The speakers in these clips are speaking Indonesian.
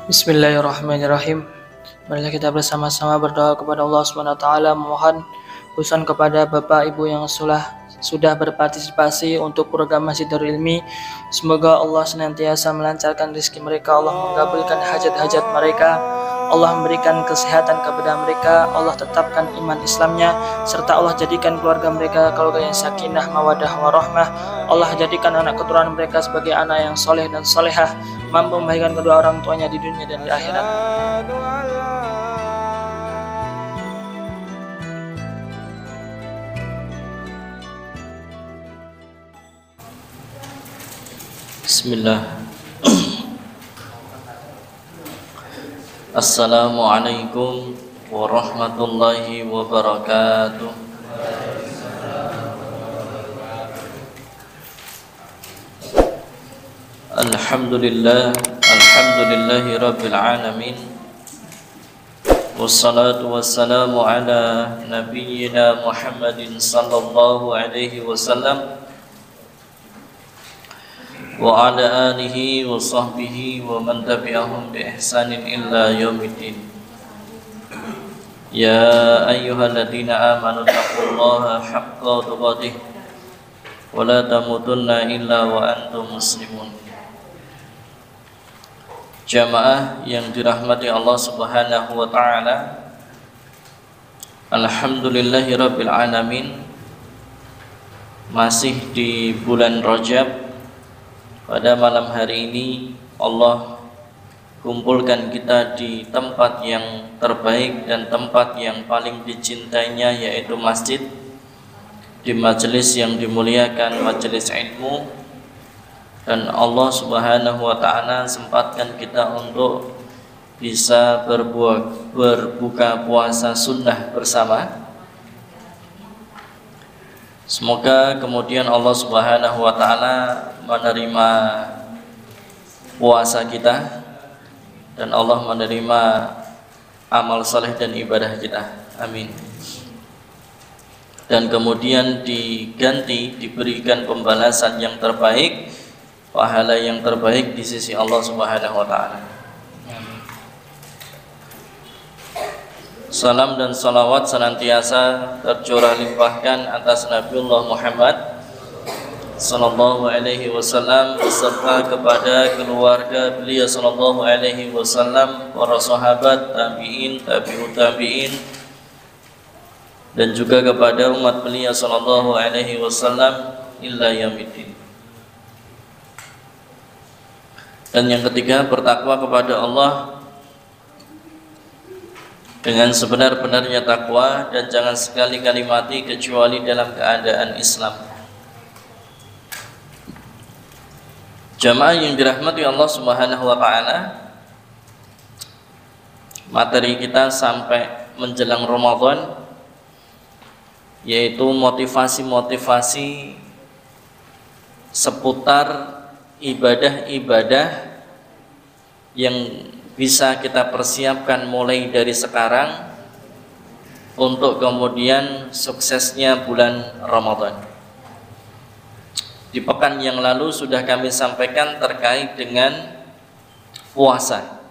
Bismillahirrahmanirrahim. Marilah kita bersama-sama berdoa kepada Allah SWT, memohon khususan kepada Bapak Ibu yang sudah berpartisipasi untuk program Masjid Darul Ilmi. Semoga Allah senantiasa melancarkan rezeki mereka, Allah mengabulkan hajat-hajat mereka, Allah memberikan kesehatan kepada mereka, Allah tetapkan iman Islamnya, serta Allah jadikan keluarga mereka keluarga yang sakinah, mawadah, warahmah. Allah jadikan anak keturunan mereka sebagai anak yang soleh dan solehah, mampu membahagiakan kedua orang tuanya di dunia dan di akhirat. Bismillah. Assalamualaikum warahmatullahi wabarakatuh. Alhamdulillahi rabbil alamin. Wassalatu wassalamu ala nabiyyina Muhammadin sallallahu alaihi wasallam wa ala alihi wa sahbihi wa man tabi'ahum bi ihsanin illa yaumiddin. Ya ayyuhalladzina amanu taqullaha haqqa tuqatih wa la tamutunna illa wa antum muslimun. Jamaah yang dirahmati Allah Subhanahu wa taala, alhamdulillahi rabbil alamin. Masih di bulan Rajab, pada malam hari ini Allah kumpulkan kita di tempat yang terbaik dan tempat yang paling dicintainya, yaitu masjid, di majelis yang dimuliakan, majelis ilmu. Dan Allah Subhanahu wa ta'ala sempatkan kita untuk bisa berbuka puasa sunnah bersama. Semoga kemudian Allah Subhanahu wa ta'ala menerima puasa kita dan Allah menerima amal saleh dan ibadah kita. Amin. Dan kemudian diberikan pembalasan yang terbaik, pahala yang terbaik di sisi Allah Subhanahu wa ta'ala. Salam dan salawat senantiasa tercurah limpahkan atas Nabiullah Muhammad sallallahu alaihi wasallam beserta kepada keluarga beliau sallallahu alaihi wasallam, para sahabat, tabi'in, tabi'ut tabi'in, dan juga kepada umat beliau sallallahu alaihi wasallam illa yaumiddin. Dan yang ketiga, bertakwa kepada Allah dengan sebenar-benarnya takwa, dan jangan sekali-kali mati kecuali dalam keadaan Islam. Jamaah yang dirahmati Allah Subhanahu wa ta'ala, materi kita sampai menjelang Ramadan yaitu motivasi-motivasi seputar ibadah-ibadah yang bisa kita persiapkan mulai dari sekarang untuk kemudian suksesnya bulan Ramadan. Di pekan yang lalu sudah kami sampaikan terkait dengan puasa.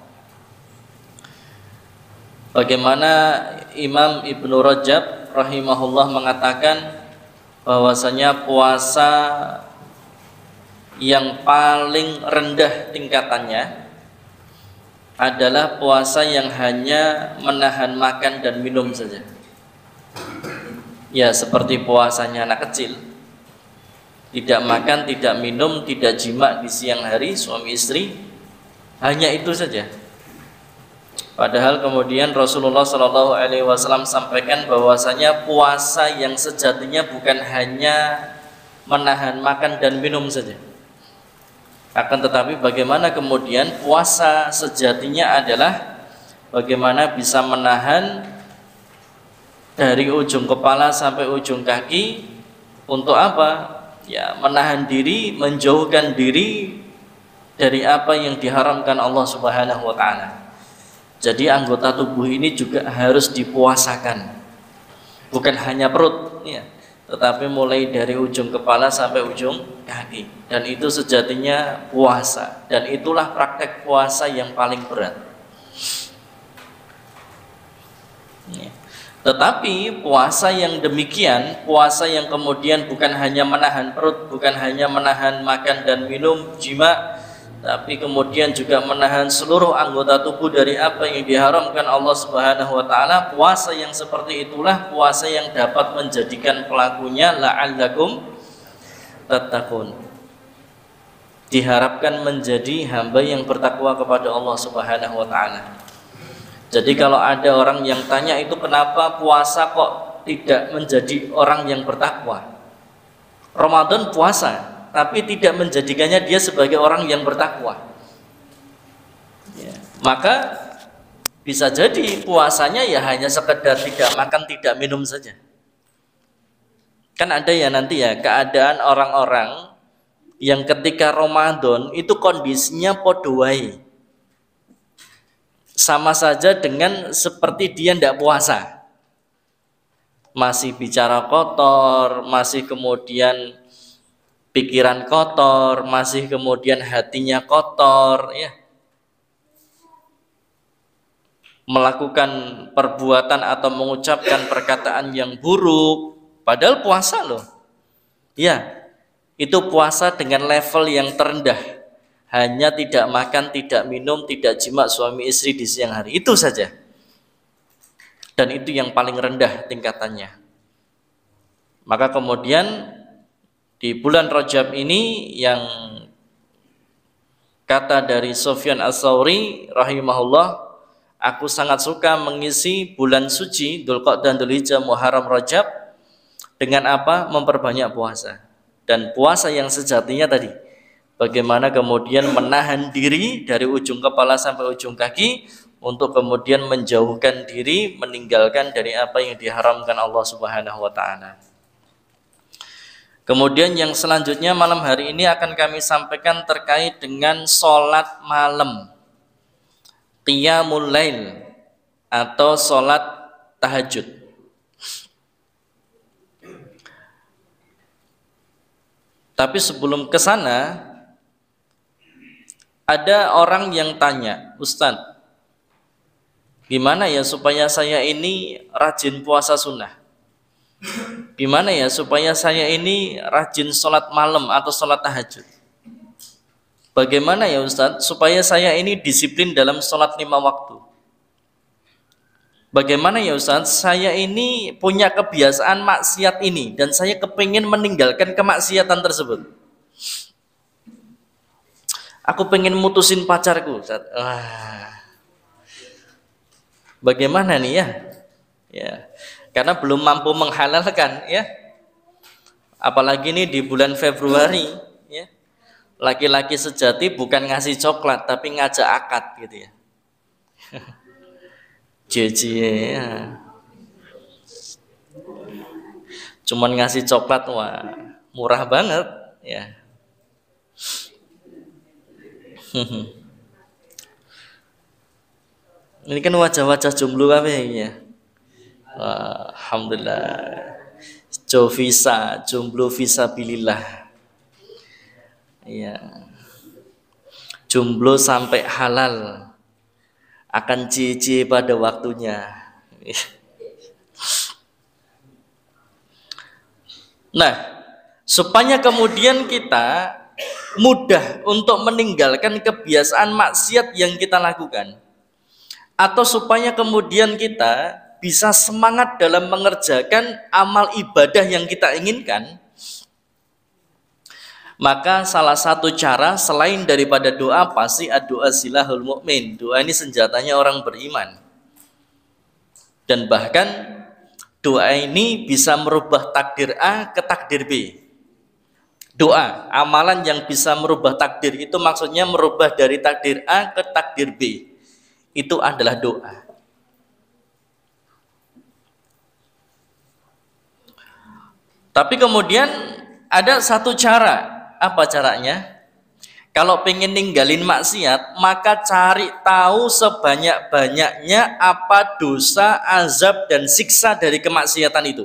Bagaimana Imam Ibnu Rajab rahimahullah mengatakan bahwasanya puasa yang paling rendah tingkatannya adalah puasa yang hanya menahan makan dan minum saja. Ya, seperti puasanya anak kecil, tidak makan, tidak minum, tidak jima di siang hari suami istri, hanya itu saja. Padahal kemudian Rasulullah Shallallahu Alaihi Wasallam sampaikan bahwasanya puasa yang sejatinya bukan hanya menahan makan dan minum saja, akan tetapi bagaimana kemudian puasa sejatinya adalah bagaimana bisa menahan dari ujung kepala sampai ujung kaki. Untuk apa? Ya, menahan diri, menjauhkan diri dari apa yang diharamkan Allah Subhanahu wa ta'ala. Jadi anggota tubuh ini juga harus dipuasakan, bukan hanya perut ya, tetapi mulai dari ujung kepala sampai ujung kaki. Dan itu sejatinya puasa, dan itulah praktek puasa yang paling berat. Tetapi puasa yang demikian, puasa yang kemudian bukan hanya menahan perut, bukan hanya menahan makan dan minum, jima, tapi kemudian juga menahan seluruh anggota tubuh dari apa yang diharamkan Allah Subhanahu wa taala. Puasa yang seperti itulah puasa yang dapat menjadikan pelakunya la'allakum tattaqun. Diharapkan menjadi hamba yang bertakwa kepada Allah Subhanahu wa taala. Jadi kalau ada orang yang tanya itu kenapa puasa kok tidak menjadi orang yang bertakwa? Ramadan puasa, tapi tidak menjadikannya dia sebagai orang yang bertakwa. Ya. Maka bisa jadi puasanya ya hanya sekedar tidak makan, tidak minum saja. Kan ada ya nanti ya keadaan orang-orang yang ketika Ramadan itu kondisinya podo wae. Sama saja dengan seperti dia tidak puasa. Masih bicara kotor, masih kemudian pikiran kotor, masih kemudian hatinya kotor, ya. Melakukan perbuatan atau mengucapkan perkataan yang buruk, padahal puasa loh. Ya, itu puasa dengan level yang terendah. Hanya tidak makan, tidak minum, tidak jima suami istri di siang hari. Itu saja. Dan itu yang paling rendah tingkatannya. Maka kemudian di bulan Rajab ini yang kata dari Sufyan Ats-Tsauri rahimahullah, aku sangat suka mengisi bulan suci Dzulqa'dah, Dzulhijjah, Muharram, Rajab dengan apa? Memperbanyak puasa. Dan puasa yang sejatinya tadi, bagaimana kemudian menahan diri dari ujung kepala sampai ujung kaki untuk kemudian menjauhkan diri, meninggalkan dari apa yang diharamkan Allah Subhanahu wa taala. Kemudian yang selanjutnya malam hari ini akan kami sampaikan terkait dengan sholat malam, qiyamul lail atau sholat tahajud. Tapi sebelum ke sana, ada orang yang tanya, Ustadz, gimana ya supaya saya ini rajin puasa sunnah? Gimana ya supaya saya ini rajin sholat malam atau sholat tahajud? Bagaimana ya Ustadz supaya saya ini disiplin dalam sholat 5 waktu? Bagaimana ya Ustadz saya ini punya kebiasaan maksiat ini dan saya kepingin meninggalkan kemaksiatan tersebut? Aku pengen mutusin pacarku. Bagaimana nih ya? Ya, karena belum mampu menghalalkan ya. Apalagi nih di bulan Februari ya. Laki-laki sejati bukan ngasih coklat tapi ngajak akad gitu ya. Jejie ya. Cuman ngasih coklat, wah murah banget ya. Ini kan wajah-wajah jomblo kabeh ya. Alhamdulillah. Jomblo fisabilillah. Iya. Jomblo sampai halal akan cie-cie pada waktunya. Nah, supaya kemudian kita mudah untuk meninggalkan kebiasaan maksiat yang kita lakukan, atau supaya kemudian kita bisa semangat dalam mengerjakan amal ibadah yang kita inginkan, maka salah satu cara selain daripada doa pasti doa silahul mukmin. Doa ini senjatanya orang beriman. Dan bahkan doa ini bisa merubah takdir A ke takdir B. Doa, amalan yang bisa merubah takdir itu maksudnya merubah dari takdir A ke takdir B. Itu adalah doa. Tapi kemudian ada satu cara. Apa caranya? Kalau pengen ninggalin maksiat, maka cari tahu sebanyak-banyaknya apa dosa, azab, dan siksa dari kemaksiatan itu.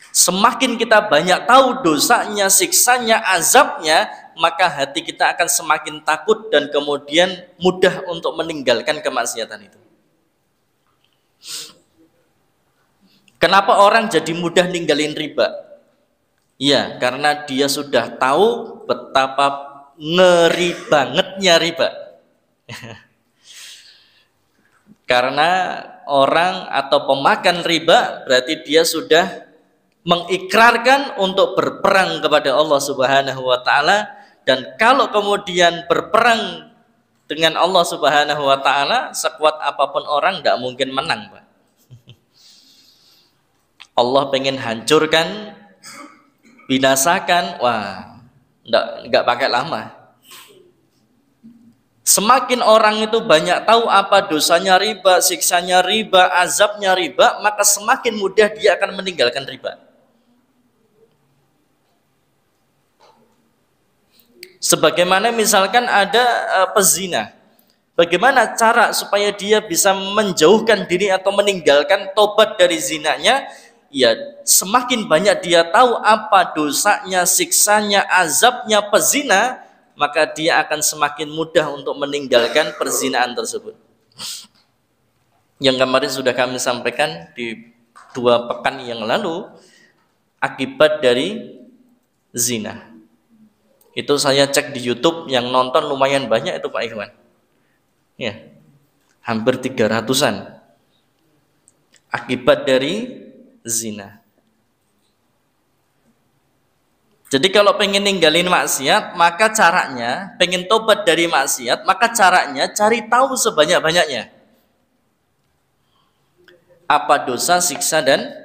Semakin kita banyak tahu dosanya, siksanya, azabnya, maka hati kita akan semakin takut dan kemudian mudah untuk meninggalkan kemaksiatan itu. Kenapa orang jadi mudah ninggalin riba? Ya, karena dia sudah tahu betapa ngeri bangetnya riba. Karena orang atau pemakan riba berarti dia sudah mengikrarkan untuk berperang kepada Allah Subhanahu wa taala, dan kalau kemudian berperang dengan Allah Subhanahu wa taala, sekuat apapun orang tidak mungkin menang, Pak. Allah pengen hancurkan, binasakan, wah, enggak pakai lama. Semakin orang itu banyak tahu apa dosanya riba, siksanya riba, azabnya riba, maka semakin mudah dia akan meninggalkan riba. Sebagaimana misalkan ada pezina, bagaimana cara supaya dia bisa menjauhkan diri atau meninggalkan, tobat dari zinanya? Ya, semakin banyak dia tahu apa dosanya, siksanya, azabnya pezina, maka dia akan semakin mudah untuk meninggalkan perzinaan tersebut. Yang kemarin sudah kami sampaikan di 2 pekan yang lalu, akibat dari zina. Itu saya cek di YouTube, yang nonton lumayan banyak itu Pak Ikhwan. Ya, hampir 300-an. Akibat dari zina. Jadi kalau pengen ninggalin maksiat, maka caranya, pengen tobat dari maksiat, maka caranya cari tahu sebanyak-banyaknya apa dosa, siksa, dan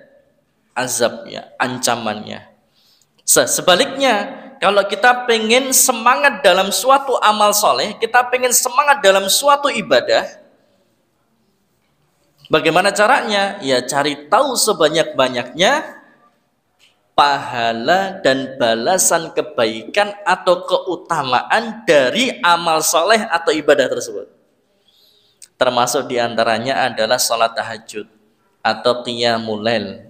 azabnya, ancamannya. Sebaliknya, kalau kita pengen semangat dalam suatu amal soleh, kita pengen semangat dalam suatu ibadah, bagaimana caranya? Ya cari tahu sebanyak-banyaknya pahala dan balasan kebaikan atau keutamaan dari amal soleh atau ibadah tersebut. Termasuk diantaranya adalah sholat tahajud atau qiyamul lail,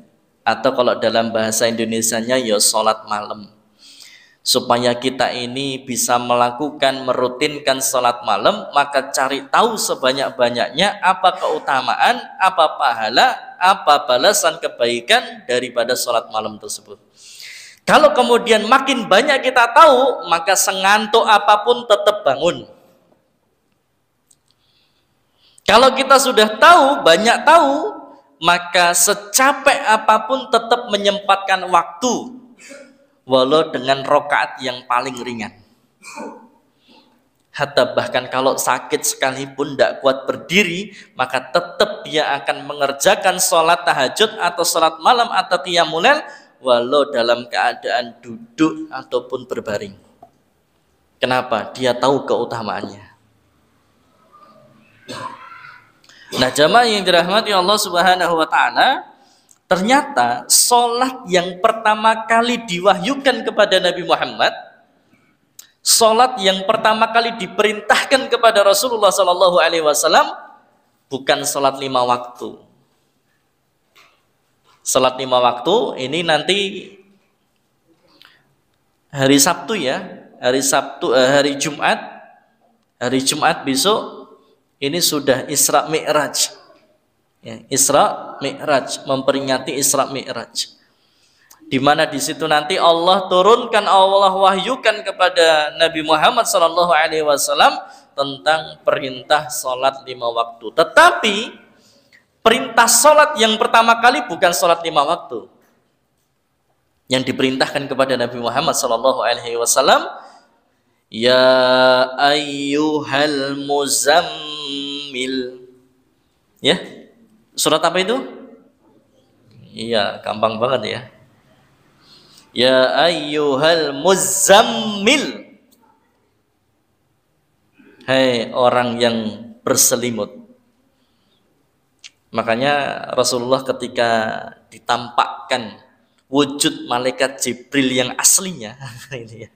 atau kalau dalam bahasa Indonesianya ya sholat malam. Supaya kita ini bisa melakukan, merutinkan sholat malam, maka cari tahu sebanyak-banyaknya apa keutamaan, apa pahala, apa balasan kebaikan daripada sholat malam tersebut. Kalau kemudian makin banyak kita tahu, maka sengantuk apapun tetap bangun. Kalau kita sudah tahu, banyak tahu, maka secapek apapun tetap menyempatkan waktu, walau dengan rokaat yang paling ringan. Hatta bahkan kalau sakit sekalipun tidak kuat berdiri, maka tetap dia akan mengerjakan sholat tahajud atau sholat malam atau qiyamul lail, walau dalam keadaan duduk ataupun berbaring. Kenapa? Dia tahu keutamaannya. Nah, jamaah yang dirahmati Allah Subhanahu wa taala, ternyata sholat yang pertama kali diwahyukan kepada Nabi Muhammad, sholat yang pertama kali diperintahkan kepada Rasulullah SAW, bukan sholat 5 waktu. Sholat 5 waktu ini nanti hari Sabtu ya, hari Jumat besok ini sudah Isra Mi'raj. Ya, Isra Mi'raj, memperingati Isra Mi'raj, di mana di situ nanti Allah turunkan, Allah wahyukan kepada Nabi Muhammad SAW tentang perintah sholat 5 waktu. Tetapi perintah sholat yang pertama kali bukan sholat 5 waktu. Yang diperintahkan kepada Nabi Muhammad SAW, ya ayyuhal muzammil. Ya, surat apa itu? Iya, gampang banget ya. Ya ayyuhal muzammil. Hai orang yang berselimut. Makanya Rasulullah ketika ditampakkan wujud malaikat Jibril yang aslinya ini ya,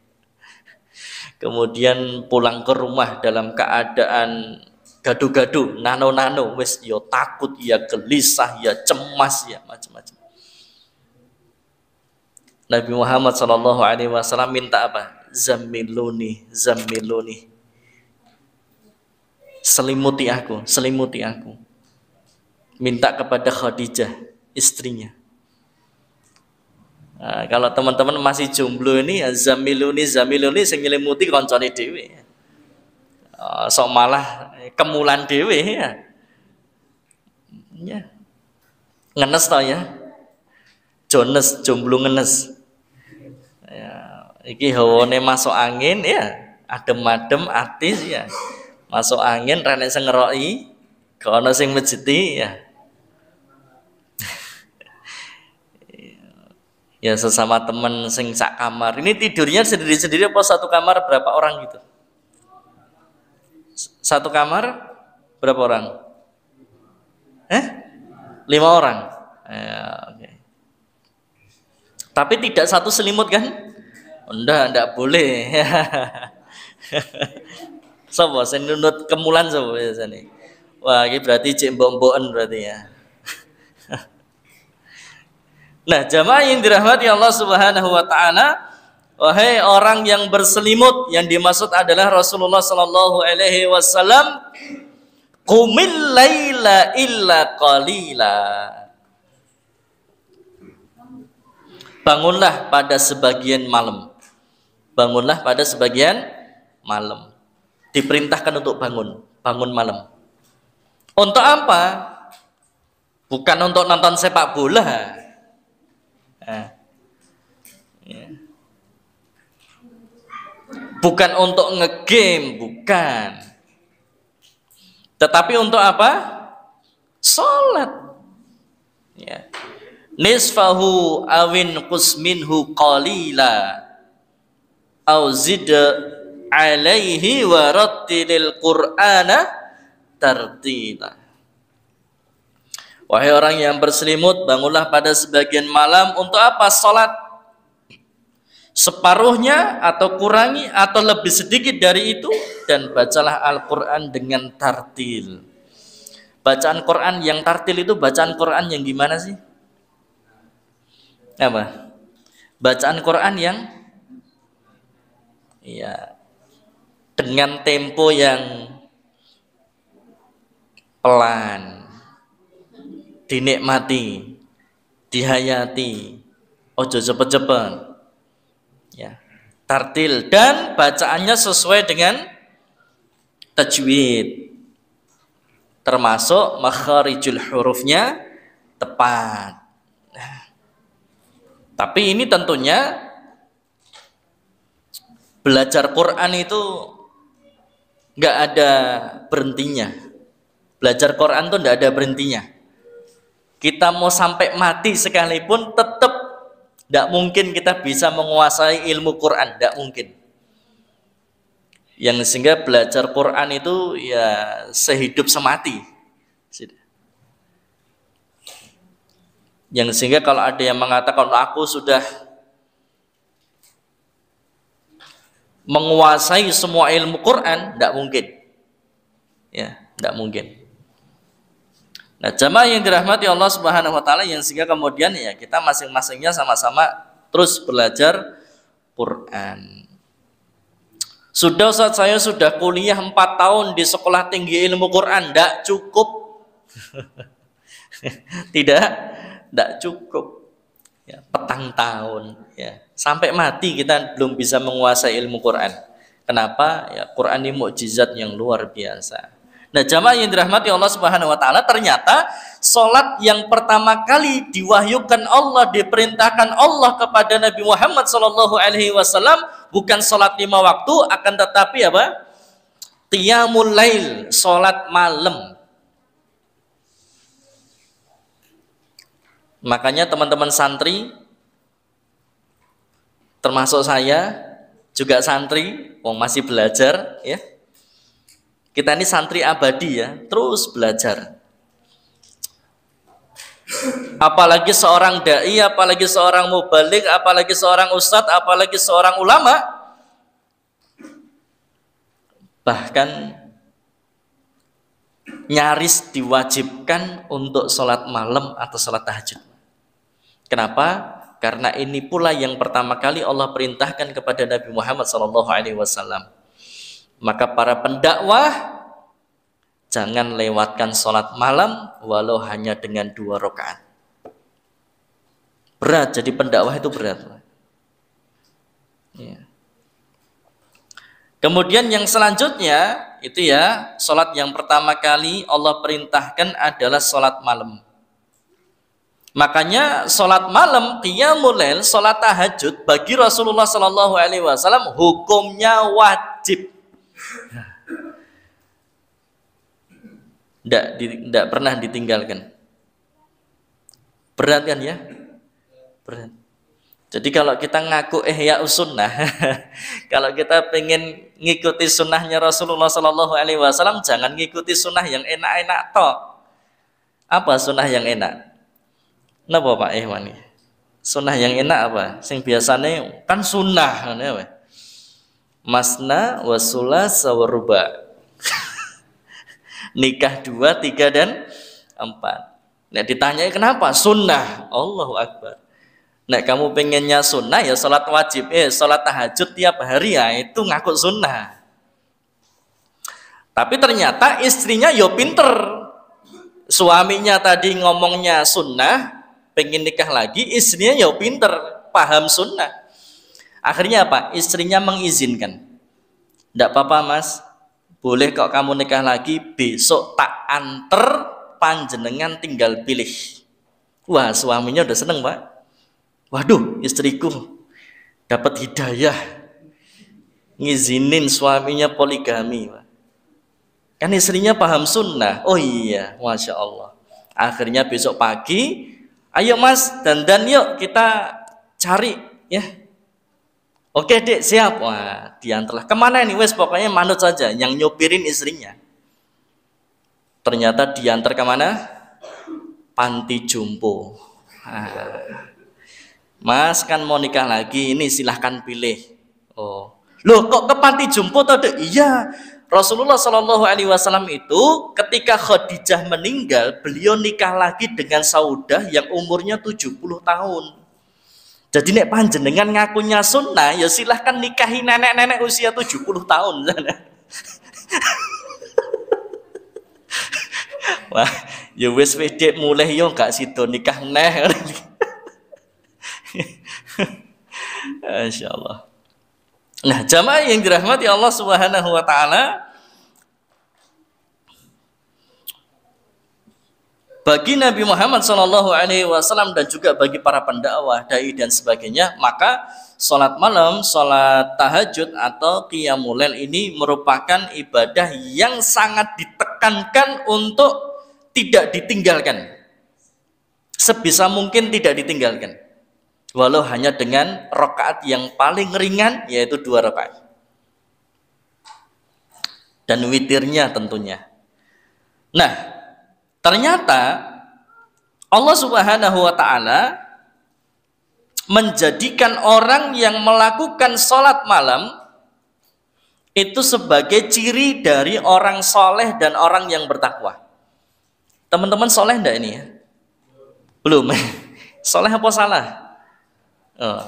kemudian pulang ke rumah dalam keadaan gaduh-gaduh, nano-nano, wes yo takut, ya gelisah, ya cemas, ya macam-macam. Nabi Muhammad SAW minta apa? Zammiluni, zammiluni. Selimuti aku, selimuti aku. Minta kepada Khadijah, istrinya. Nah, kalau teman-teman masih jomblo ini, zamiluni sing nyelimuti koncone dhewe. Sok malah kemulan dhewe ya. Ya. Ngenes to ya. Jones jomblo ngenes. Ya, iki hawane masuk angin ya, adem-adem atis ya. Masuk angin rene sing ngeroki, gak ana sing mejeti ya. Ya sesama temen sing sak kamar. Ini tidurnya sendiri-sendiri apa satu kamar berapa orang gitu? Satu kamar berapa orang? 5 orang. Ya, okay. Tapi tidak satu selimut kan? Enggak boleh. Sopo sing nunut kemulan sopo biasane? Wah, ini berarti cek mbok-mboken berarti ya. Nah, jamaah yang dirahmati Allah Subhanahu wa taala, wahai orang yang berselimut, yang dimaksud adalah Rasulullah sallallahu alaihi wasallam, qumil laila illa qalila. Bangunlah pada sebagian malam. Bangunlah pada sebagian malam. Diperintahkan untuk bangun malam. Untuk apa? Bukan untuk nonton sepak bola. Nah, ya. Bukan untuk ngegame, bukan. Tetapi untuk apa? Salat. Ya. Nisfahu awin qusminhu qalila au zid alaihi wa rattilil qur'ana tartila. Wahai orang yang berselimut, bangunlah pada sebagian malam untuk apa? Salat. Separuhnya atau kurangi atau lebih sedikit dari itu, dan bacalah Al-Qur'an dengan tartil. Bacaan Quran yang tartil itu bacaan Quran yang gimana sih? Apa? Bacaan Quran yang ya dengan tempo yang pelan, dinikmati, dihayati, ojo cepet-cepet, ya, tartil, dan bacaannya sesuai dengan tajwid, termasuk makharijul hurufnya tepat. Nah, tapi ini tentunya belajar Quran itu nggak ada berhentinya. Belajar Quran itu nggak ada berhentinya. Kita mau sampai mati sekalipun tetap tidak mungkin kita bisa menguasai ilmu Quran, tidak mungkin. Yang sehingga belajar Quran itu ya sehidup semati. Yang sehingga kalau ada yang mengatakan aku sudah menguasai semua ilmu Quran, tidak mungkin. Ya, tidak mungkin. Nah, jamaah yang dirahmati Allah Subhanahu wa taala, yang sehingga kemudian ya kita masing-masingnya sama-sama terus belajar Quran. Sudah Ustaz, saya sudah kuliah 4 tahun di sekolah tinggi ilmu Quran, tidak cukup. tidak cukup. Ya, petang tahun ya. Sampai mati kita belum bisa menguasai ilmu Quran. Kenapa? Ya, Quran ini mukjizat yang luar biasa. Nah, jamaah yang dirahmati Allah Subhanahu wa taala, ternyata salat yang pertama kali diwahyukan Allah, diperintahkan Allah kepada Nabi Muhammad sallallahu alaihi wasallam bukan salat 5 waktu, akan tetapi apa? Qiyamul lail, salat malam. Makanya teman-teman santri, termasuk saya juga santri, masih belajar ya. Kita ini santri abadi ya, terus belajar. Apalagi seorang dai, apalagi seorang mubaligh, apalagi seorang ustadz, apalagi seorang ulama, bahkan nyaris diwajibkan untuk sholat malam atau sholat tahajud. Kenapa? Karena ini pula yang pertama kali Allah perintahkan kepada Nabi Muhammad SAW. Maka para pendakwah jangan lewatkan sholat malam walau hanya dengan 2 rakaat. Berat, jadi pendakwah itu berat. Ya. Kemudian yang selanjutnya itu ya, sholat yang pertama kali Allah perintahkan adalah sholat malam. Makanya sholat malam, qiyamul lail, sholat tahajud bagi Rasulullah Shallallahu Alaihi Wasallam hukumnya wajib. Tidak pernah ditinggalkan. Berat kan ya? Berat. Jadi kalau kita ngaku ihya sunnah, kalau kita pengen ngikuti sunnahnya Rasulullah Shallallahu Alaihi Wasallam, jangan ngikuti sunnah yang enak-enak toh. Apa sunnah yang enak? Napa Pak Ihwan? Sunnah yang enak apa? Sing biasanya kan sunnah, apa? Masna wasulas waruba. Nikah 2, 3 dan 4. Nah ditanyai kenapa? Sunnah. Allahu Akbar. Nah kamu pengennya sunnah ya sholat wajib, sholat tahajud tiap hari ya itu ngaku sunnah. Tapi ternyata istrinya yo pinter. Suaminya tadi ngomongnya sunnah, pengen nikah lagi, istrinya yo pinter, paham sunnah. Akhirnya apa? Istrinya mengizinkan. Tidak apa-apa mas, boleh kok kamu nikah lagi, besok tak anter, panjenengan tinggal pilih. Wah suaminya udah seneng Pak. Waduh, istriku dapat hidayah, ngizinin suaminya poligami. Kan istrinya paham sunnah. Oh iya, Masya Allah. Akhirnya besok pagi, ayo mas, dandan yuk kita cari ya. Oke dek, siap. Wah, diantarlah. Kemana ini? Wes pokoknya manut saja, yang nyopirin istrinya. Ternyata diantar kemana? Panti jompo. Mas kan mau nikah lagi, ini silahkan pilih. Oh, loh kok ke panti jompo tadi? Iya, Rasulullah Shallallahu Alaihi Wasallam itu ketika Khadijah meninggal, beliau nikah lagi dengan Saudah yang umurnya 70 tahun. Jadi nek panjenengan ngakunya sunnah, ya silahkan nikahi nenek-nenek usia 70 tahun. Wah, ya wes wedek mulai yo gak sido nikah neh. Masya Allah. Nah, jamaah yang dirahmati Allah Subhanahu wa taala, bagi Nabi Muhammad Shallallahu Alaihi Wasallam dan juga bagi para pendakwah, dai dan sebagainya, maka sholat malam, sholat tahajud atau qiyamul lail ini merupakan ibadah yang sangat ditekankan untuk tidak ditinggalkan. Sebisa mungkin tidak ditinggalkan. Walau hanya dengan rakaat yang paling ringan, yaitu 2 rakaat. Dan witirnya tentunya. Nah, ternyata Allah Subhanahu wa taala menjadikan orang yang melakukan sholat malam itu sebagai ciri dari orang soleh dan orang yang bertakwa. Teman-teman soleh enggak ini ya? Belum. Soleh apa salah?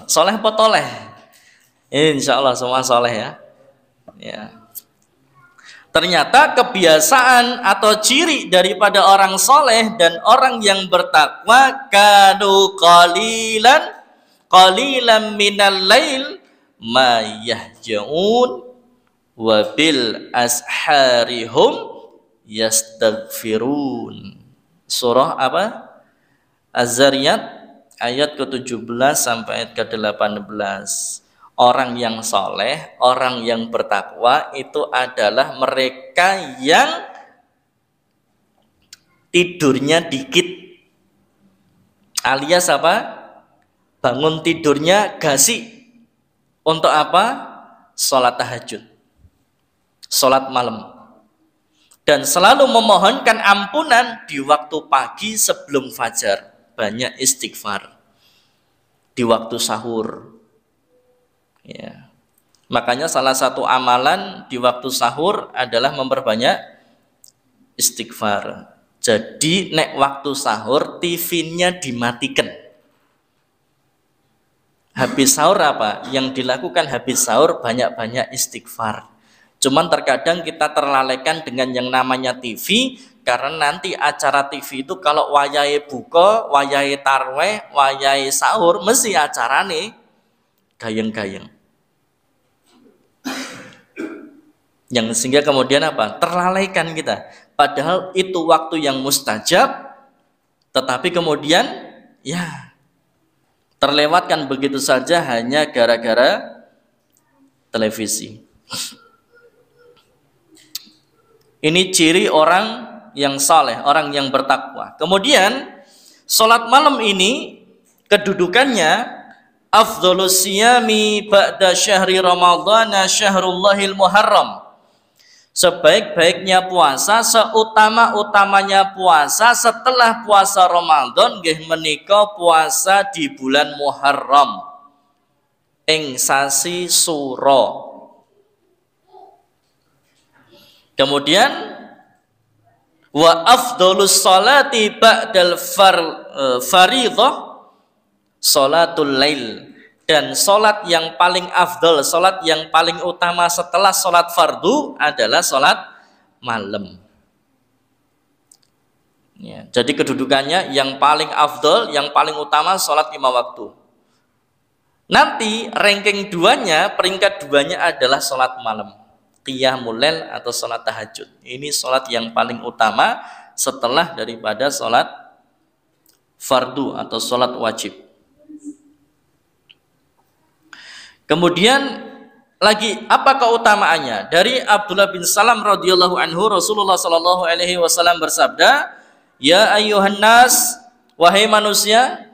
Soleh apa toleh? Insya Allah semua soleh ya. Ya. Ternyata kebiasaan atau ciri daripada orang soleh dan orang yang bertakwa, kanu qalilan minal lail ma yahjaun wa bil asharihum yastaghfirun. Surah apa? Az-Zariyat ayat ke-17 sampai ayat ke-18. Orang yang soleh, orang yang bertakwa itu adalah mereka yang tidurnya dikit, alias apa? Bangun tidurnya gasi. Untuk apa? Sholat tahajud, sholat malam, dan selalu memohonkan ampunan di waktu pagi sebelum fajar. Banyak istighfar di waktu sahur. Ya. Makanya salah satu amalan di waktu sahur adalah memperbanyak istighfar. Jadi nek waktu sahur TV-nya dimatikan. Habis sahur apa? Yang dilakukan habis sahur banyak-banyak istighfar. Cuman terkadang kita terlalaikan dengan yang namanya TV karena nanti acara TV itu kalau wayahe buka, wayahe tarweh, wayahe sahur mesti acarane gayeng-gayeng. Yang sehingga kemudian apa? Terlalaikan kita. Padahal itu waktu yang mustajab, tetapi kemudian ya terlewatkan begitu saja hanya gara-gara televisi. Ini ciri orang yang saleh, orang yang bertakwa. Kemudian salat malam ini kedudukannya afdhalus siyami ba'da syahri ramadhana syahrullahil muharram. Sebaik-baiknya puasa, seutama-utamanya puasa setelah puasa Ramadan nggih menika puasa di bulan Muharram ing sasi Suro. Kemudian wa afdhalus salati ba'dal fardhah salatul lail, dan salat yang paling afdal, salat yang paling utama setelah salat fardu adalah salat malam. Ya, jadi kedudukannya yang paling afdal, yang paling utama salat 5 waktu. Nanti ranking 2-nya, peringkat 2-nya adalah salat malam. Qiyamul lail atau salat tahajud. Ini salat yang paling utama setelah daripada salat fardu atau salat wajib. Kemudian lagi apa keutamaannya? Dari Abdullah bin Salam radhiyallahu anhu, Rasulullah sallallahu alaihi wasallam bersabda, "Ya ayyuhan nas, wahai manusia."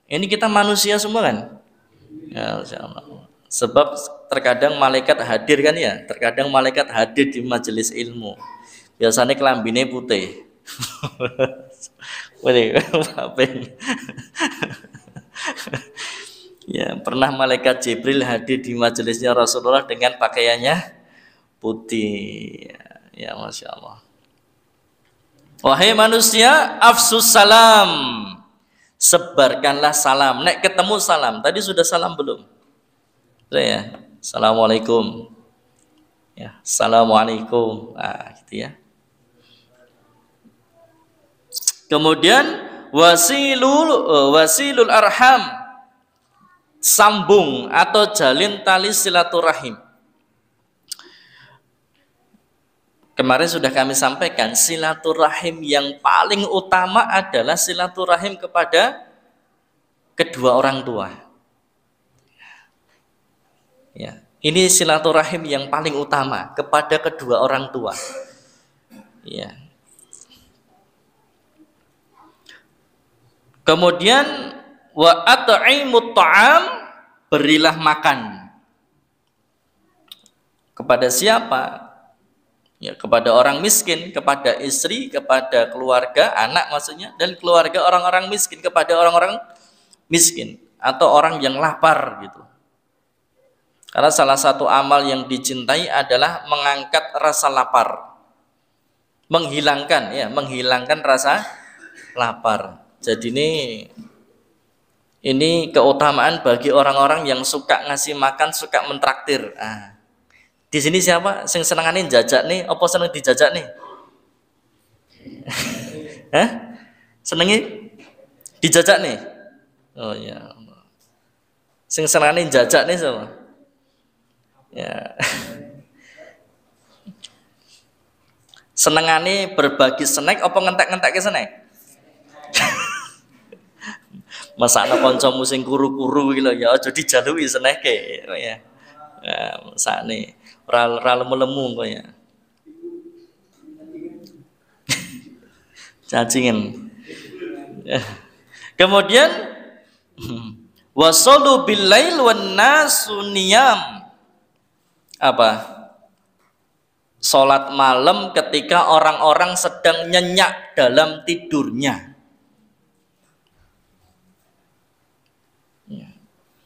Ini kita manusia semua kan? Ya, insyaallah. Sebab terkadang malaikat hadir kan ya, terkadang malaikat hadir di majelis ilmu. Biasanya kelambine putih. Ya, pernah malaikat Jibril hadir di majelisnya Rasulullah dengan pakaiannya putih. Ya, Masya Allah. Wahai manusia, afsus salam, sebarkanlah salam. Nek ketemu salam, tadi sudah salam belum? Sudah ya. Assalamualaikum. Ya, assalamualaikum. Nah, gitu ya. Kemudian wasilul arham, sambung atau jalin tali silaturahim. Kemarin sudah kami sampaikan, silaturahim yang paling utama adalah silaturahim kepada kedua orang tua. Ya, ini silaturahim yang paling utama kepada kedua orang tua. Ya. Kemudian wa at'imut ta'am, berilah makan. Kepada siapa? Ya, kepada orang miskin, kepada istri, kepada keluarga, anak maksudnya, dan keluarga orang-orang miskin, kepada orang-orang miskin atau orang yang lapar gitu. Karena salah satu amal yang dicintai adalah mengangkat rasa lapar. Menghilangkan rasa lapar. Jadi ini keutamaan bagi orang-orang yang suka ngasih makan, suka mentraktir. Nah, di sini siapa sing senengane jajak nih? Apa seneng dijajak nih? Hah? Senengi dijajak nih? Oh ya. Sing senengane jajak nih siapa? Ya. Senengane berbagi snack apa ngentek-ngentekke snack? Masakno kancamu sing kuru-kuru iki lho ya aja dijaluki snack-e ya. Ya, masakne ora lemu-lemu kok ya. Cacingan. Kemudian wasallu bil lail wan nasu niyam. Apa? Salat malam ketika orang-orang sedang nyenyak dalam tidurnya.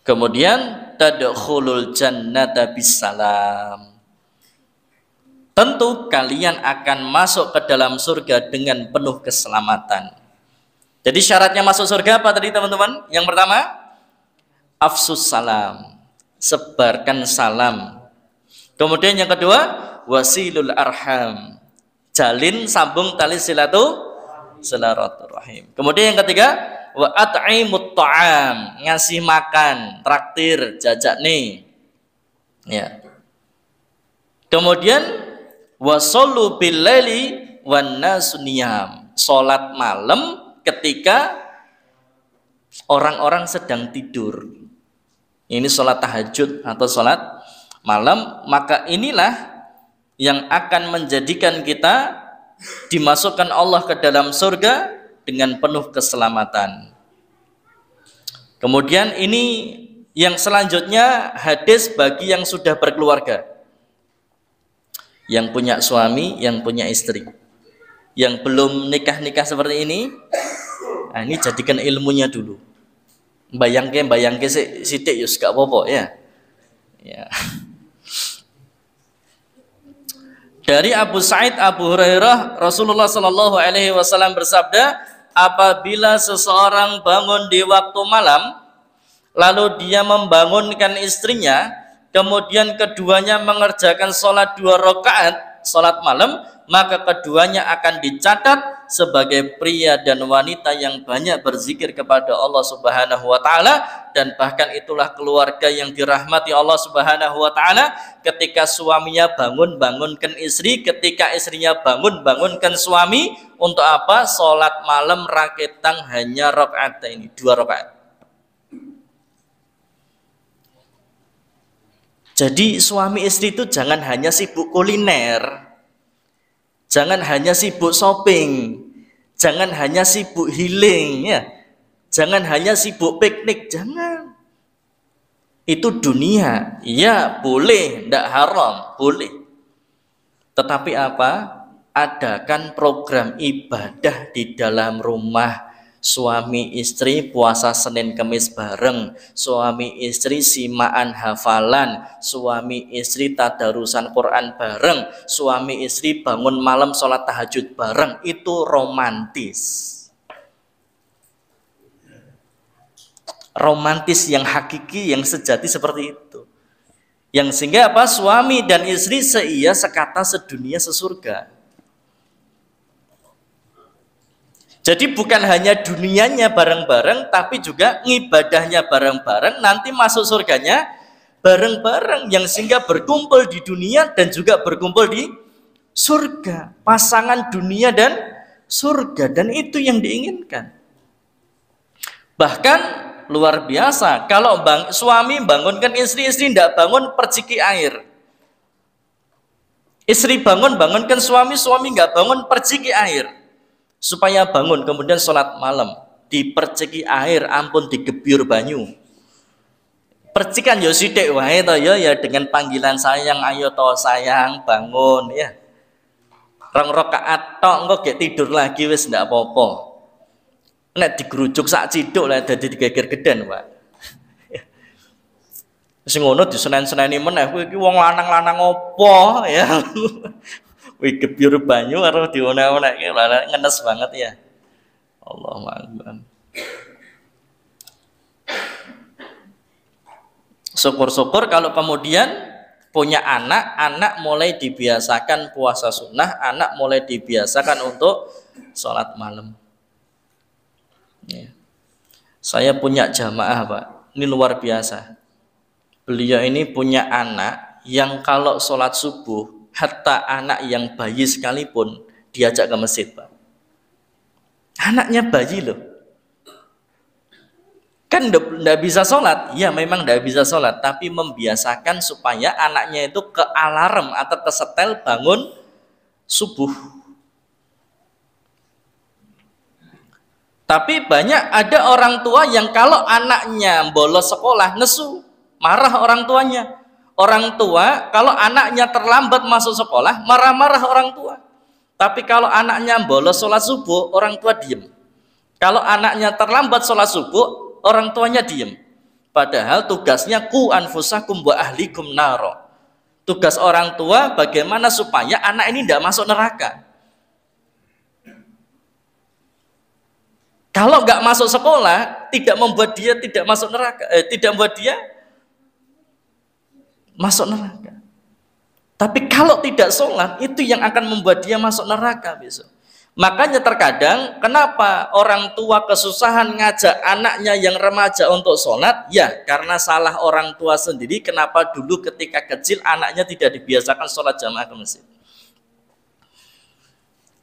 Kemudian tadkhulul jannata bisalam. Tentu kalian akan masuk ke dalam surga dengan penuh keselamatan. Jadi syaratnya masuk surga apa tadi teman-teman? Yang pertama, afsus salam, sebarkan salam. Kemudian yang kedua, wasilul arham, jalin sambung tali silaturahim. Kemudian yang ketiga, wa at'imut ta'am, ngasih makan, traktir, jajak nih. Ya. Kemudian wasallu bil laili wan nasu niyam, salat malam ketika orang-orang sedang tidur. Ini salat tahajud atau salat malam, maka inilah yang akan menjadikan kita dimasukkan Allah ke dalam surga dengan penuh keselamatan. Kemudian ini yang selanjutnya hadis bagi yang sudah berkeluarga, yang punya suami, yang punya istri. Yang belum nikah-nikah seperti ini, nah ini jadikan ilmunya dulu. Bayangke sithik yus gak apa-apa ya. Ya. Dari Abu Sa'id Abu Hurairah, Rasulullah Shallallahu Alaihi Wasallam bersabda, apabila seseorang bangun di waktu malam, lalu dia membangunkan istrinya, kemudian keduanya mengerjakan sholat 2 rakaat, sholat malam, maka keduanya akan dicatat sebagai pria dan wanita yang banyak berzikir kepada Allah Subhanahu wa taala, dan bahkan itulah keluarga yang dirahmati Allah Subhanahu wa taala. Ketika suaminya bangunkan istri, ketika istrinya bangunkan suami, untuk apa? Salat malam raketang hanya rakaat ini, 2 rakaat. Jadi suami istri itu jangan hanya sibuk kuliner, jangan hanya sibuk shopping, jangan hanya sibuk healing, ya, jangan hanya sibuk piknik, jangan. Itu dunia, ya boleh, tidak haram, boleh. Tetapi apa? Adakan program ibadah di dalam rumah. Suami istri puasa Senin Kemis bareng, suami istri simaan hafalan, suami istri tadarusan Quran bareng, suami istri bangun malam sholat tahajud bareng. Itu romantis. Romantis yang hakiki, yang sejati seperti itu. Yang sehingga apa? Suami dan istri seia sekata, sedunia, sesurga. Jadi bukan hanya dunianya bareng-bareng, tapi juga ngibadahnya bareng-bareng, nanti masuk surganya bareng-bareng, yang sehingga berkumpul di dunia dan juga berkumpul di surga. Pasangan dunia dan surga, dan itu yang diinginkan. Bahkan luar biasa, kalau suami bangunkan istri, istri tidak bangun perciki air. Istri bangunkan suami, suami nggak bangun perciki air. Supaya bangun kemudian sholat malam, diperciki air, ampun digebyur banyu. Percikan yo sithik wae to ya dengan panggilan sayang, ayo to sayang bangun ya. 2 rakaat tok engko gek tidur lagi wis ndak apa-apa. Nek digerujuk sak ciduk lah dadi digeger geden, Pak. Sing ngono disenen-seneni meneh kowe iki wong lanang-lanang opo ya. Wih gebyur banyu karo dione-oneke ngenes banget ya. Allahu akbar. Syukur-syukur kalau kemudian punya anak mulai dibiasakan puasa sunnah, anak mulai dibiasakan untuk sholat malam. Ya. Saya punya jamaah, Pak. Ini luar biasa. Beliau ini punya anak yang kalau sholat subuh, hatta anak yang bayi sekalipun diajak ke masjid, Pak. Anaknya bayi loh. Kan tidak bisa sholat. Ya memang tidak bisa sholat, tapi membiasakan supaya anaknya itu ke alarm atau ke setel bangun subuh. Tapi banyak ada orang tua yang kalau anaknya bolos sekolah nesu, marah orang tuanya. Orang tua kalau anaknya terlambat masuk sekolah marah-marah orang tua. Tapi kalau anaknya bolos sholat subuh, orang tua diem. Kalau anaknya terlambat sholat subuh, orang tuanya diem. Padahal tugasnya ku anfusakum wa ahlikum naro. Tugas orang tua bagaimana supaya anak ini tidak masuk neraka. Kalau nggak masuk sekolah, tidak membuat dia tidak masuk neraka, tidak membuat dia masuk neraka. Tapi kalau tidak sholat, itu yang akan membuat dia masuk neraka besok. Makanya terkadang kenapa orang tua kesusahan ngajak anaknya yang remaja untuk sholat? Ya karena salah orang tua sendiri. Kenapa dulu ketika kecil anaknya tidak dibiasakan sholat jamaah ke masjid?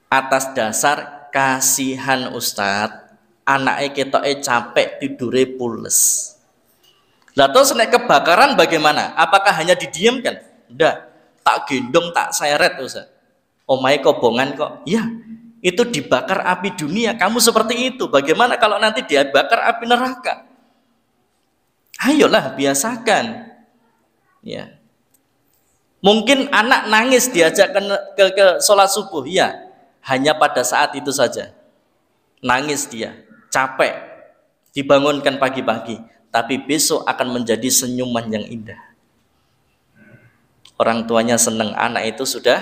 Atas dasar kasihan Ustadz, anaknya ketoknya capek tidure pules. Lah terus nek kebakaran bagaimana? Apakah hanya didiamkan? Enggak, tak gendong, tak seret Ustadz. Omahe kobongan kok. Iya, itu dibakar api dunia. Kamu seperti itu. Bagaimana kalau nanti dia bakar api neraka? Ayolah biasakan. Ya. Mungkin anak nangis diajak ke sholat subuh. Ya, hanya pada saat itu saja. Nangis dia, capek, dibangunkan pagi-pagi. Tapi besok akan menjadi senyuman yang indah. Orang tuanya senang, anak itu sudah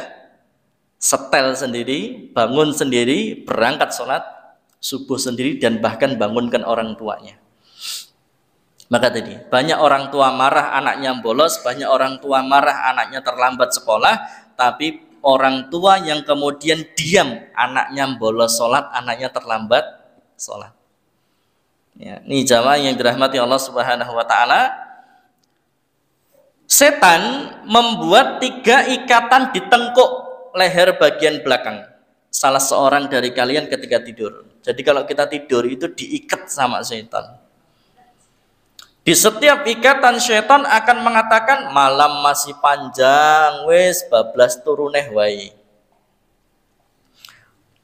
setel sendiri, bangun sendiri, berangkat sholat subuh sendiri, dan bahkan bangunkan orang tuanya. Maka tadi, banyak orang tua marah anaknya bolos, banyak orang tua marah anaknya terlambat sekolah, tapi orang tua yang kemudian diam, anaknya bolos sholat, anaknya terlambat sholat. Ya, ini jamaah yang dirahmati Allah Subhanahu wa Ta'ala. Setan membuat 3 ikatan di tengkuk leher bagian belakang salah seorang dari kalian ketika tidur. Jadi kalau kita tidur itu diikat sama setan. Di setiap ikatan setan akan mengatakan malam masih panjang, wes bablas turuneh wae.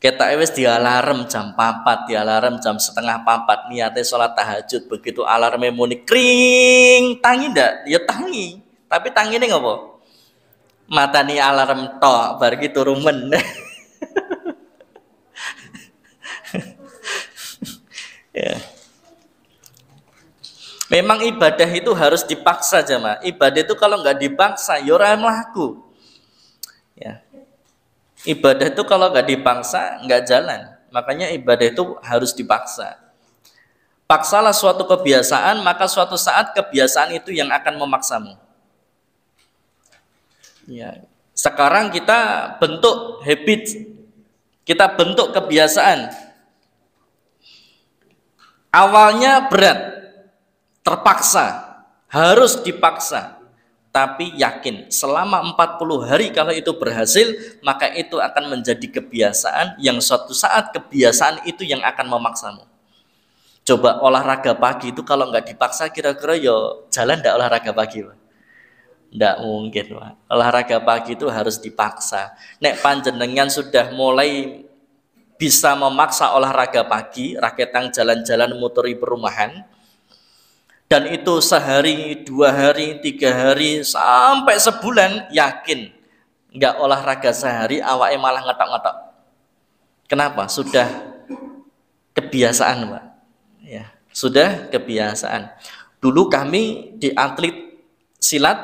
Kita wes di alarm jam 4, di alarm jam 3:30, niatnya sholat tahajud. Begitu alarmnya muni kring, tangi ndak? Ya tangi. Tapi tangi ini ngopo? Mata nih alarm tok, bar ki turu men. Ya. Memang ibadah itu harus dipaksa jamaah. Ibadah itu kalau nggak dipaksa, ya ora mlaku. Ya. Ibadah itu kalau nggak dipaksa, nggak jalan. Makanya ibadah itu harus dipaksa. Paksalah suatu kebiasaan, maka suatu saat kebiasaan itu yang akan memaksamu. Ya. Sekarang kita bentuk habit, kita bentuk kebiasaan. Awalnya berat, terpaksa, harus dipaksa. Tapi yakin selama 40 hari kalau itu berhasil, maka itu akan menjadi kebiasaan yang suatu saat kebiasaan itu yang akan memaksamu. Coba olahraga pagi itu kalau nggak dipaksa kira-kira yo jalan nggak olahraga pagi, Pak? Nggak mungkin, Pak. Olahraga pagi itu harus dipaksa. Nek panjenengan sudah mulai bisa memaksa olahraga pagi, raketang jalan-jalan muteri perumahan, dan itu sehari, 2 hari, 3 hari, sampai sebulan, yakin nggak olahraga sehari, awaknya malah ngetok-ngetok. Kenapa? Sudah kebiasaan, Pak. Ya, sudah kebiasaan. Dulu kami di atlet silat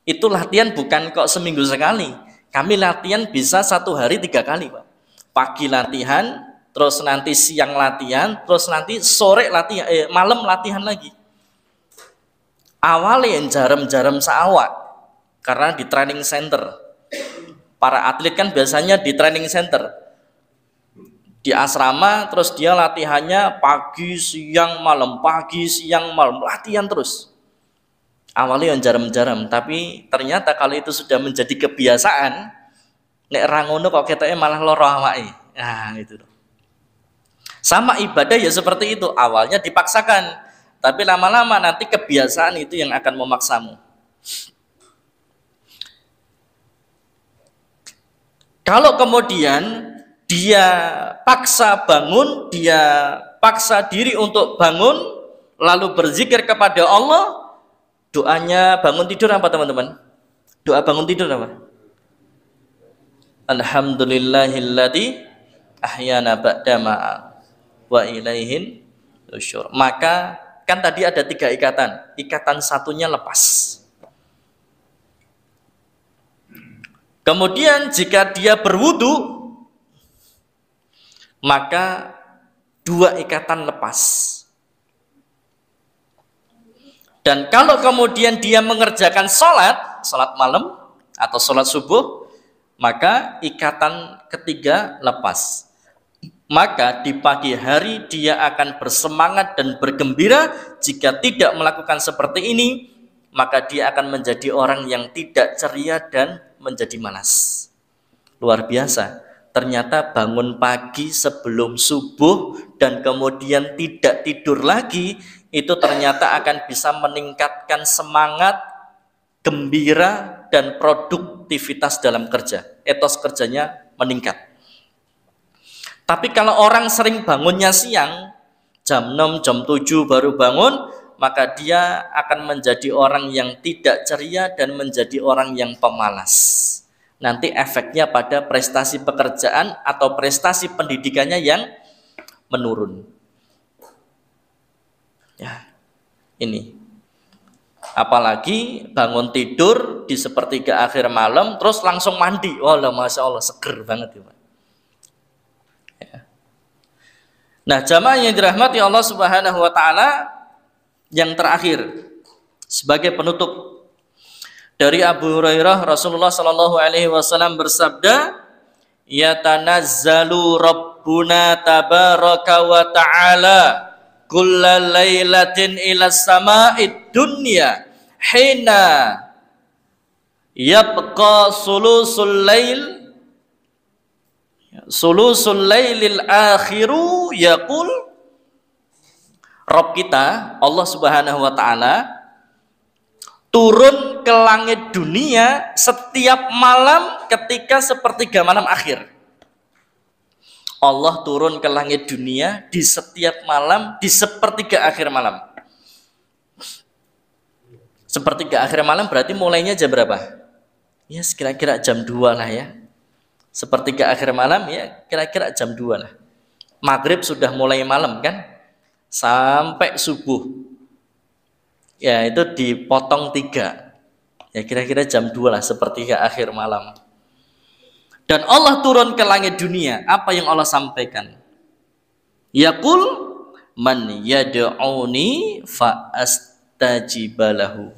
itu latihan bukan kok seminggu sekali. Kami latihan bisa 1 hari 3 kali, Pak. Pagi latihan, terus nanti siang latihan, terus nanti sore latihan, malam latihan lagi. Awalnya jaram-jaram seawak karena di training center. Para atlet kan biasanya di training center, di asrama, terus dia latihannya pagi siang malam, pagi siang malam, latihan terus. Awalnya yang jaram-jaram, tapi ternyata kalau itu sudah menjadi kebiasaan, nek rangono kok ketoknya malah loro awake. Nah, itu. Sama ibadah ya seperti itu, awalnya dipaksakan. Tapi lama-lama nanti kebiasaan itu yang akan memaksamu. Kalau kemudian dia paksa bangun, dia paksa diri untuk bangun, lalu berzikir kepada Allah, doanya bangun tidur apa teman-teman? Doa bangun tidur apa? Alhamdulillahilladzi ahyana ba'dama wa ilaihin nusyur. Maka kan tadi ada 3 ikatan, ikatan satunya lepas. Kemudian jika dia berwudu, maka 2 ikatan lepas. Dan kalau kemudian dia mengerjakan sholat malam atau sholat subuh, maka ikatan ketiga lepas. Maka di pagi hari dia akan bersemangat dan bergembira. Jika tidak melakukan seperti ini, maka dia akan menjadi orang yang tidak ceria dan menjadi malas. Luar biasa. Ternyata bangun pagi sebelum subuh dan kemudian tidak tidur lagi, itu ternyata akan bisa meningkatkan semangat, gembira, dan produktivitas dalam kerja. Etos kerjanya meningkat. Tapi kalau orang sering bangunnya siang, jam 6, jam 7 baru bangun, maka dia akan menjadi orang yang tidak ceria dan menjadi orang yang pemalas. Nanti efeknya pada prestasi pekerjaan atau prestasi pendidikannya yang menurun. Ya, ini. Apalagi bangun tidur di sepertiga akhir malam, terus langsung mandi. Wallah, Masya Allah, seger banget ya, Pak. Nah, jamaah yang dirahmati Allah Subhanahu wa taala, yang terakhir sebagai penutup dari Abu Hurairah, Rasulullah sallallahu alaihi wasallam bersabda, "Yatanazzalu Rabbuna tabaraka wa ta'ala kullal lailatin ila sama'id dunya hina yabqa sulusul lailil akhiru yaqul." Rabb kita Allah Subhanahu wa taala turun ke langit dunia setiap malam ketika sepertiga malam akhir. Allah turun ke langit dunia di setiap malam di sepertiga akhir malam. Sepertiga akhir malam berarti mulainya jam berapa? Ya kira-kira jam 2 lah ya. Sepertiga akhir malam ya kira-kira jam 2 lah. Maghrib sudah mulai malam kan? Sampai subuh. Ya itu dipotong 3. Ya kira-kira jam 2 lah, sepertiga akhir malam. Dan Allah turun ke langit dunia. Apa yang Allah sampaikan? Yaqul man yad'uni fa astajibalahu.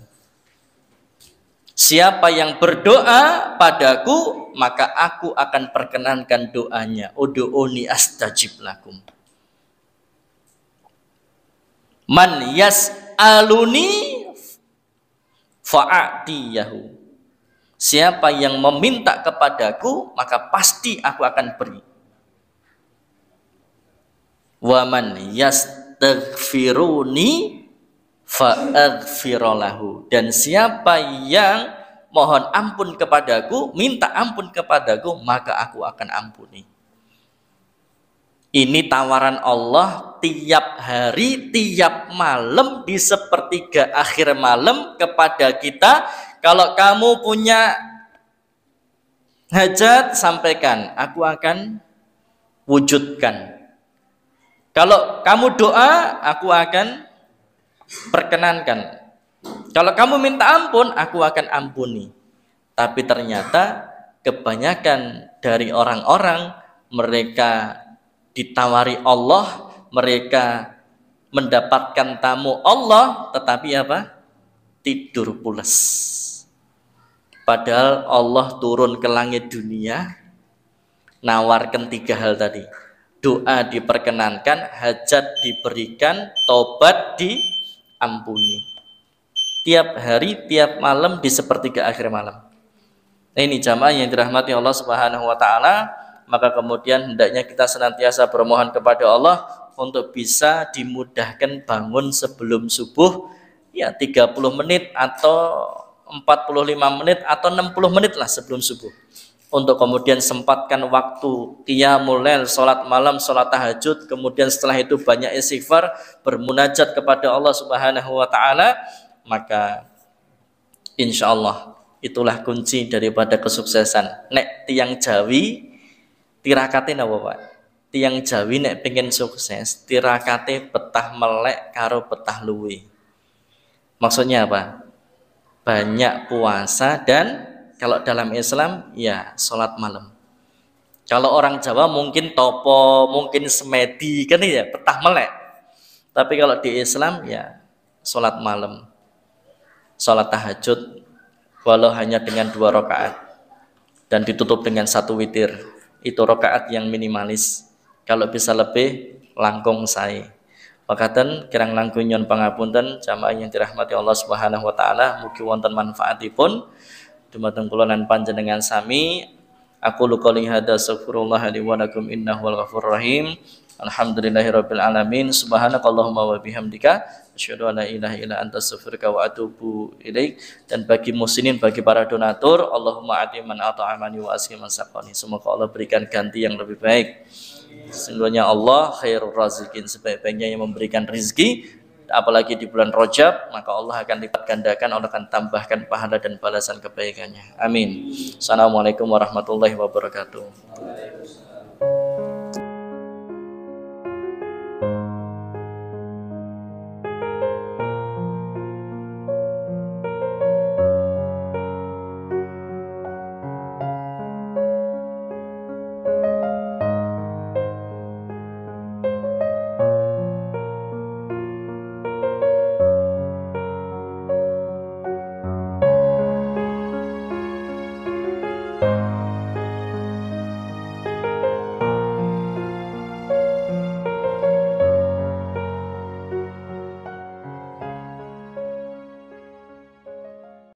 Siapa yang berdoa padaku, maka aku akan perkenankan doanya. Ud'uni astajib lakum. Man yas'aluni fa'atiyahu. Siapa yang meminta kepadaku, maka pasti aku akan beri. Wa man yastaghfiruni fa'aghfiralahu. Dan siapa yang mohon ampun kepadaku, minta ampun kepadaku, maka aku akan ampuni. Ini tawaran Allah tiap hari, tiap malam di sepertiga akhir malam kepada kita. Kalau kamu punya hajat, sampaikan, aku akan wujudkan. Kalau kamu doa, aku akan perkenankan. Kalau kamu minta ampun, aku akan ampuni. Tapi ternyata kebanyakan dari orang-orang, mereka ditawari Allah, mereka mendapatkan tamu Allah, tetapi apa? Tidur pulas. Padahal Allah turun ke langit dunia, nawarkan 3 hal tadi. Doa diperkenankan, hajat diberikan, tobat diampuni. Tiap hari, tiap malam di sepertiga akhir malam. Nah, ini jamaah yang dirahmati Allah Subhanahu wa taala. Maka kemudian hendaknya kita senantiasa bermohon kepada Allah untuk bisa dimudahkan bangun sebelum subuh, ya 30 menit atau 45 menit atau 60 menit lah sebelum subuh. Untuk kemudian sempatkan waktu qiyamul lail, salat malam, salat tahajud, kemudian setelah itu banyak istighfar, bermunajat kepada Allah Subhanahu wa taala, maka insyaallah itulah kunci daripada kesuksesan. Nek tiang Jawi tirakate napa Pak? Tiang Jawi nek pengen sukses, tirakate betah melek karo betah luwe. Maksudnya apa? Banyak puasa dan kalau dalam Islam ya sholat malam. Kalau orang Jawa mungkin topo, mungkin semedi kan ya betah melek. Tapi kalau di Islam ya sholat malam, sholat tahajud, walau hanya dengan 2 rakaat dan ditutup dengan 1 witir. Itu rakaat yang minimalis. Kalau bisa lebih langkung sae. Makaten kirang langkung nyon pangapunten jamaah yang dirahmati Allah Subhanahu wa taala, mugi wonten manfaatipun dumateng kula lan panjenengan sami. Aku qouli hadza astaghfirullah li wa lakum innahu wal ghafurur rahim. Alhamdulillahirabbil alamin. Subhanakallahumma wa bihamdika asyhadu an la ilaha illa anta astaghfiruka wa atubu ilaik. Dan bagi muslimin, bagi para donatur, Allahumma ati man ata'amani wa asqi man saqani. Semoga Allah berikan ganti yang lebih baik. Sesungguhnya Allah khairur razikin, sebaik-baiknya yang memberikan rizki, apalagi di bulan Rajab, maka Allah akan lipat gandakan, Allah akan tambahkan pahala dan balasan kebaikannya. Amin. Assalamualaikum warahmatullahi wabarakatuh.